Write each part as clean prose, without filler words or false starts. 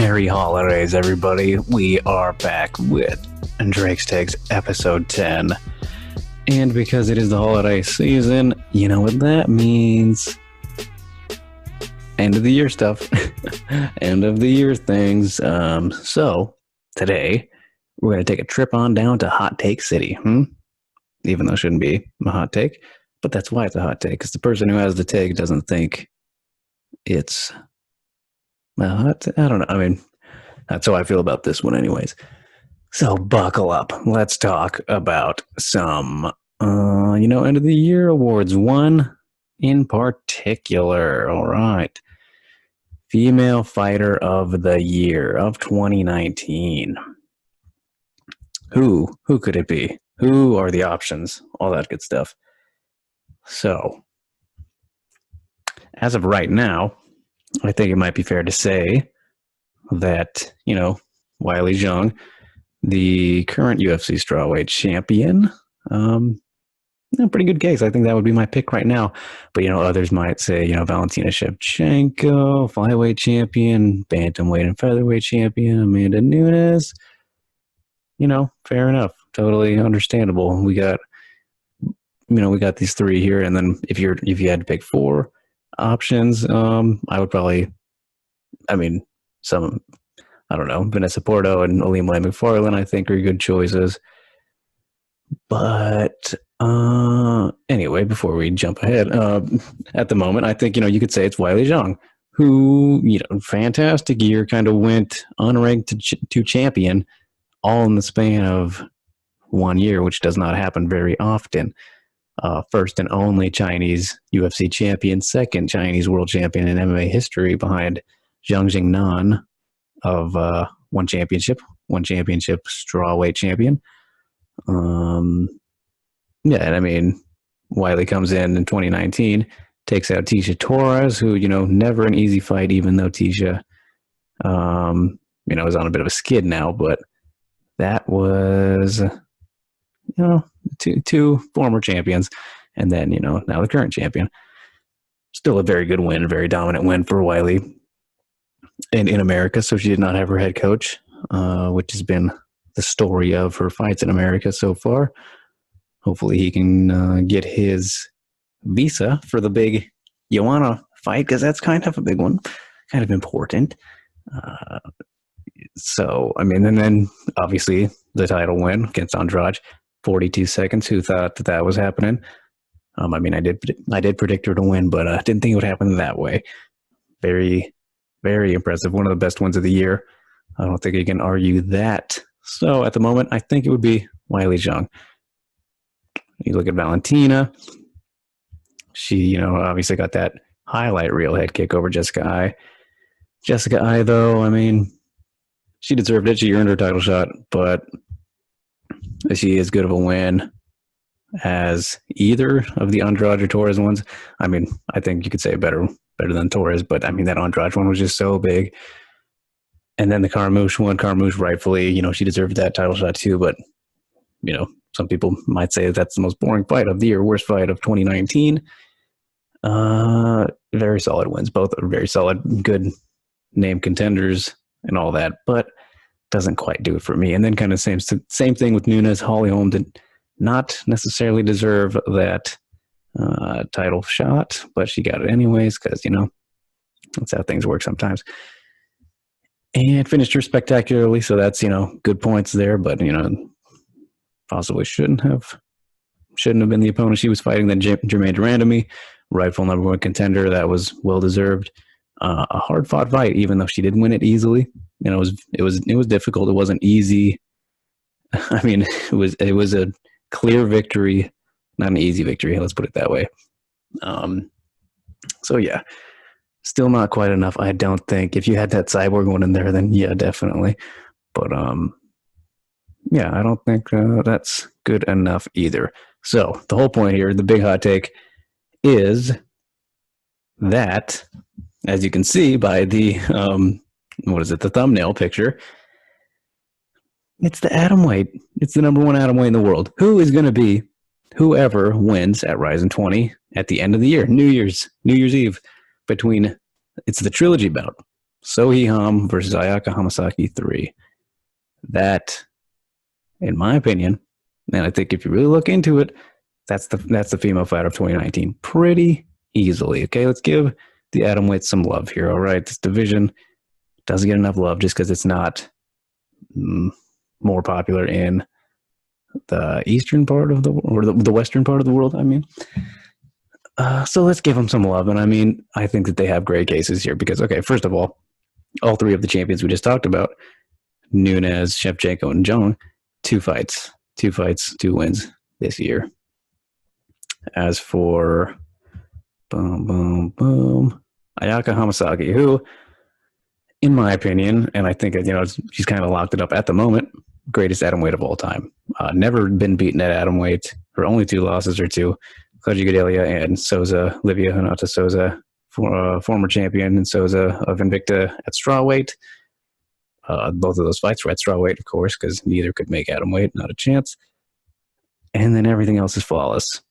Merry holidays, everybody. We are back with Drake's Takes episode 10. And because it is the holiday season, you know what that means. End of the year stuff. End of the year things. So, today, we're going to take a trip on down to Hot Take City. Even though it shouldn't be a hot take. But that's why it's a hot take. Because the person who has the take doesn't think it's I don't know. I mean, that's how I feel about this one anyways. So buckle up. Let's talk about some, end of the year awards. One in particular. All right. Female Fighter of the Year of 2019. Who could it be? Who are the options? All that good stuff. So, as of right now, I think it might be fair to say that, Weili Zhang, the current UFC strawweight champion, pretty good case. I think that would be my pick right now. But, others might say, Valentina Shevchenko, flyweight champion, bantamweight and featherweight champion, Amanda Nunes. Fair enough. Totally understandable. We got these three here. And then if you had to pick four options, I would probably, Vanessa Porto and Ilima McFarlane, I think, are good choices. But anyway, before we jump ahead, at the moment, I think, you could say it's Weili Zhang, who, fantastic year, kind of went unranked to champion all in the span of 1 year, which does not happen very often. First and only Chinese UFC champion, second Chinese world champion in MMA history behind Zhang Jingnan of one championship strawweight champion. And Weili comes in 2019, takes out Tecia Torres, who, never an easy fight, even though Tecia, is on a bit of a skid now, but that was, two former champions, and then, now the current champion. Still a very good win, a very dominant win for Weili in America. So she did not have her head coach, which has been the story of her fights in America so far. Hopefully he can get his visa for the big Joanna fight, because that's kind of a big one, kind of important. And then obviously the title win against Andrade, 42 seconds. Who thought that was happening? I did predict her to win, but I didn't think it would happen that way. Very, very impressive. One of the best wins of the year. I don't think you can argue that. So at the moment, I think it would be Weili Zhang. You look at Valentina. She, obviously got that highlight reel head kick over Jessica Ai. Jessica Ai, though, she deserved it. She earned her title shot, but is she as good of a win as either of the Andrade or Torres ones? I think you could say better than Torres, but that Andrade one was just so big. And then the Carmouche one, rightfully, she deserved that title shot too, but, some people might say that's the most boring fight of the year, worst fight of 2019. Very solid wins. Both are very solid, good name contenders and all that, but doesn't quite do it for me. And then kind of same thing with Nunes. Holly Holm did not necessarily deserve that title shot, but she got it anyways, because, that's how things work sometimes. And finished her spectacularly, so that's, good points there, but, possibly shouldn't have been the opponent she was fighting. Then Jermaine Durandamy, rightful number one contender, that was well deserved. A hard fought fight, even though she didn't win it easily. It was difficult. It wasn't easy. It was a clear victory, not an easy victory. Let's put it that way. So yeah, still not quite enough. I don't think. If you had that Cyborg one in there, then yeah, definitely. But I don't think that's good enough either. So the whole point here, the big hot take, is that, as you can see by the the thumbnail picture, it's the Atomweight. It's the number one Atomweight in the world. Who is going to be whoever wins at RIZIN 20 at the end of the year, New Year's Eve, it's the trilogy bout. Sohee Ham versus Ayaka Hamasaki 3. That, in my opinion, and I think if you really look into it, that's the female fighter of 2019 pretty easily. Okay, let's give the atomweight some love here. All right, this division doesn't get enough love just because it's not more popular in the eastern part of the or the western part of the world. I mean, so let's give them some love. And I mean, I think that they have great cases here because, okay, first of all three of the champions we just talked about, Nunes, Shevchenko, and Jong, two fights, 2 wins this year. As for Ayaka Hamasaki, who, in my opinion, and I think she's kind of locked it up at the moment, greatest atomweight of all time. Never been beaten at atomweight. Her only 2 losses are to Claudia Gadelia and Souza, Livia Hinata Souza, former champion, and Souza of Invicta at strawweight. Both of those fights were at strawweight, of course, because neither could make atomweight, not a chance. And then everything else is flawless.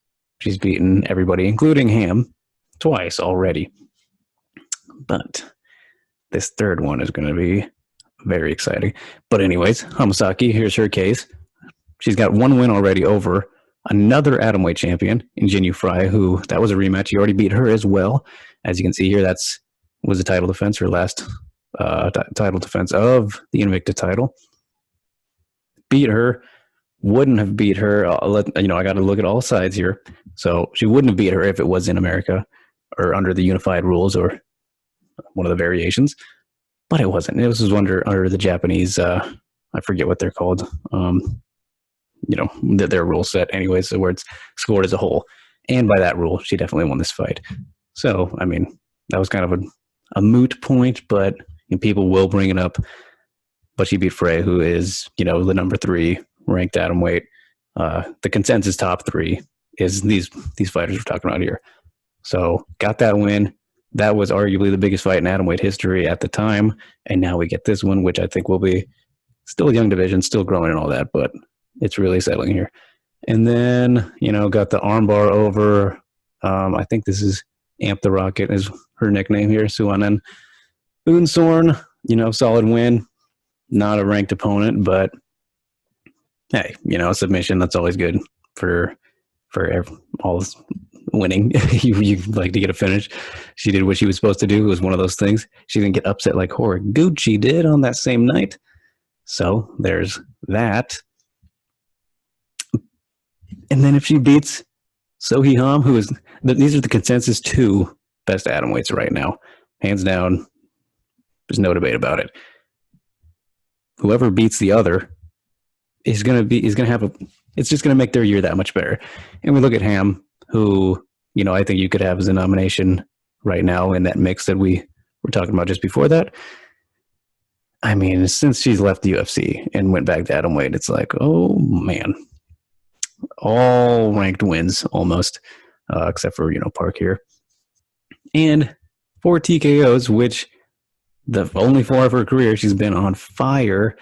She's beaten everybody, including Ham, twice already. But this third one is going to be very exciting. But anyways, Hamasaki, here's her case. She's got 1 win already over another atomweight champion, Ingenue Fry, who that was a rematch. He already beat her as well. As you can see here, was a title defense, her last title defense of the Invicta title. Beat her. Wouldn't have beat her. I got to look at all sides here. So she wouldn't have beat her if it was in America or under the unified rules or one of the variations. But it wasn't. It was under the Japanese. I forget what they're called. Their rule set, anyways, so where it's scored as a whole. And by that rule, she definitely won this fight. So, I mean, that was kind of a moot point, but people will bring it up. But she beat Frey, who is, the number 3 ranked atomweight. The consensus top 3 is these fighters we're talking about here. So got that win. That was arguably the biggest fight in atomweight history at the time. And now we get this one, which I think will be still a young division, still growing and all that, but it's really settling here. And then, got the armbar over. I think this is Amp the Rocket is her nickname here. Suanen Unsorn, solid win. Not a ranked opponent, but hey, a submission, that's always good for all this winning. you like to get a finish. She did what she was supposed to do. It was one of those things. She didn't get upset like Horiguchi did on that same night. So there's that. And then if she beats Sohee Ham, these are the consensus 2 best atomweights right now, hands down. There's no debate about it. Whoever beats the other is going to have it's just going to make their year that much better. And we look at Ham, who, I think you could have as a nomination right now in that mix that we were talking about just before that. I mean, since she's left the UFC and went back to atomweight, it's like, oh man, all ranked wins almost, except for, Park here. And 4 TKOs, which the only 4 of her career, she's been on fire.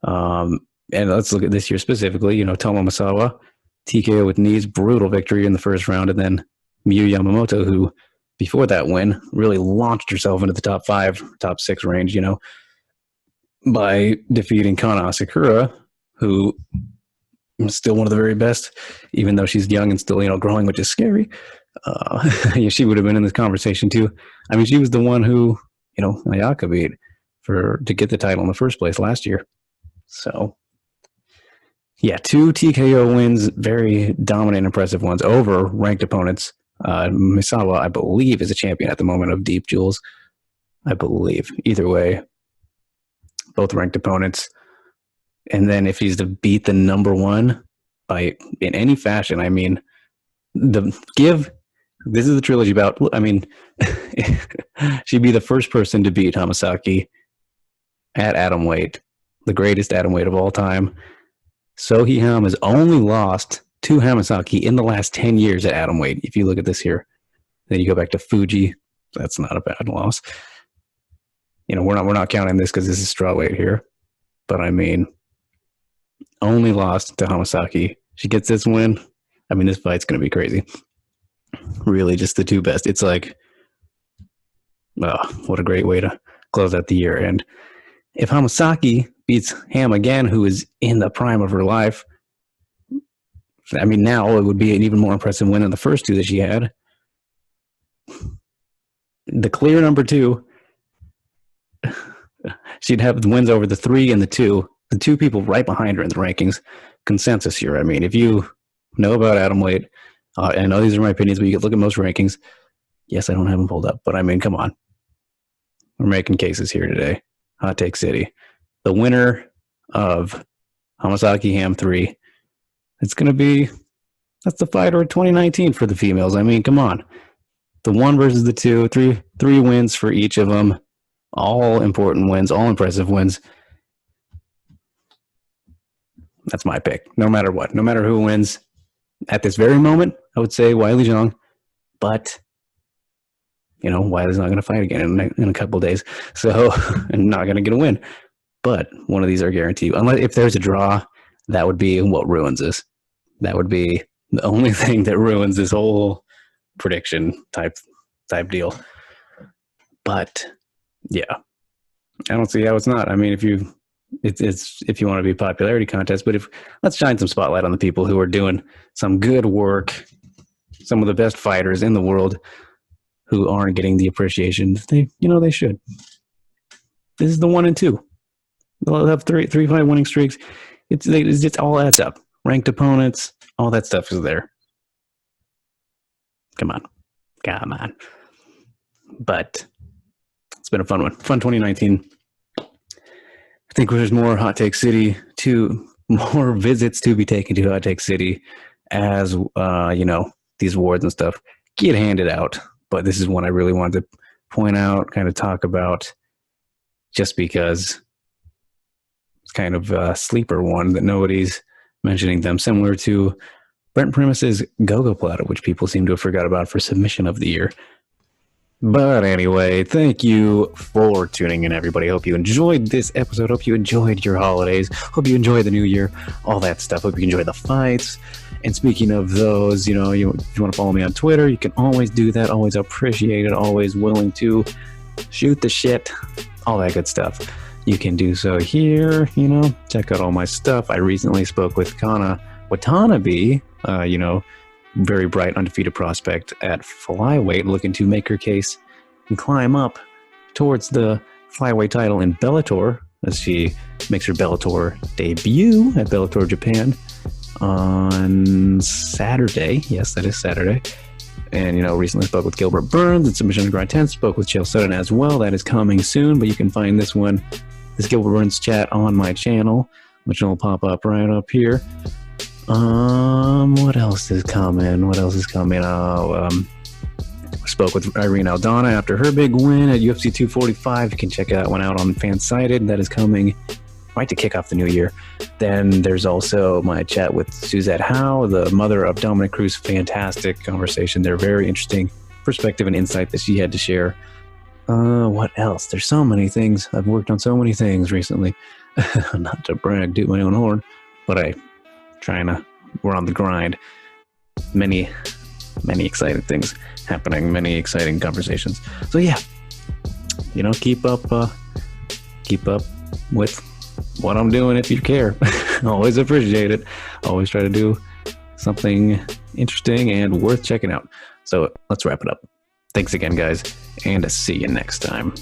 And let's look at this year specifically. Tomo Masawa, TKO with knees, brutal victory in the first round. And then Miyu Yamamoto, who before that win really launched herself into the top 5, top 6 range, by defeating Kana Asakura, who is still one of the very best, even though she's young and still, growing, which is scary. She would have been in this conversation too. I mean, she was the one who, Ayaka beat to get the title in the first place last year. So, yeah, 2 TKO wins, very dominant, impressive ones over ranked opponents. Misawa, I believe, is a champion at the moment of Deep Jewels. I believe. Either way, both ranked opponents. And then if he's to beat the number 1 in any fashion, I mean, this is the trilogy bout. I mean, she'd be the first person to beat Hamasaki at atomweight, the greatest atomweight of all time. Sohee Ham has only lost to Hamasaki in the last 10 years at atomweight. If you look at this here, then you go back to Fuji. That's not a bad loss. We're not counting this because this is strawweight here. But I mean, only lost to Hamasaki. She gets this win. I mean, this fight's going to be crazy. Really, just the 2 best. It's like, what a great way to close out the year. And if Hamasaki beats Ham again, who is in the prime of her life, I mean, now it would be an even more impressive win than the first two that she had. The clear number 2, she'd have the wins over the 3 and the 2. The 2 people right behind her in the rankings. Consensus here. I mean, if you know about Atomweight, I know these are my opinions, but you can look at most rankings. Yes, I don't have them pulled up, but I mean, come on. We're making cases here today. Hot Take City. The winner of Hamasaki Ham 3. It's going to be, that's the fighter of 2019 for the females. I mean, come on. The 1 versus the 2, three wins for each of them. All important wins, all impressive wins. That's my pick, no matter what. No matter who wins. At this very moment, I would say Weili Zhang. But, you know, Weili's not going to fight again in a couple of days. So, and not going to get a win. But one of these are guaranteed. Unless if there's a draw, that would be what ruins this. That would be the only thing that ruins this whole prediction type deal. But yeah, I don't see how it's not. I mean, if you want to be a popularity contest, but let's shine some spotlight on the people who are doing some good work, some of the best fighters in the world who aren't getting the appreciation they should. This is the 1 and 2. They'll have three fight winning streaks. It all adds up. Ranked opponents, all that stuff is there. Come on. But it's been a fun one. Fun 2019. I think there's more Hot Take City, more visits to be taken to Hot Take City as, these awards and stuff get handed out. But this is one I really wanted to point out, kind of talk about, just because it's kind of a sleeper one that nobody's mentioning them, similar to Brent Primus's Go-Go Plata, which people seem to have forgot about for submission of the year. But anyway, thank you for tuning in, everybody. Hope you enjoyed this episode. Hope you enjoyed your holidays. Hope you enjoyed the new year, all that stuff. Hope you enjoy the fights. And speaking of those, if you want to follow me on Twitter, you can always do that. Always appreciate it. Always willing to shoot the shit. All that good stuff. You can do so here, check out all my stuff. I recently spoke with Kana Watanabe, very bright, undefeated prospect at flyweight, looking to make her case and climb up towards the flyweight title in Bellator as she makes her Bellator debut at Bellator Japan on Saturday. Yes, that is Saturday. And, recently spoke with Gilbert Burns at Submission Underground 10, spoke with Chael Sutton as well. That is coming soon, but you can find this Gilbert Burns chat on my channel, which will pop up right up here. What else is coming? Spoke with Irene Aldana after her big win at UFC 245. You can check that one out on Fansided. That is coming right to kick off the new year. Then there's also my chat with Suzette Howe, the mother of Dominic Cruz. Fantastic conversation. They're very interesting perspective and insight that she had to share. What else? There's so many things. I've worked on so many things recently. Not to brag, toot my own horn, but we're on the grind. Many exciting things happening, many exciting conversations. So yeah, keep up with what I'm doing if you care. Always appreciate it. Always try to do something interesting and worth checking out. So let's wrap it up. Thanks again, guys, and see you next time.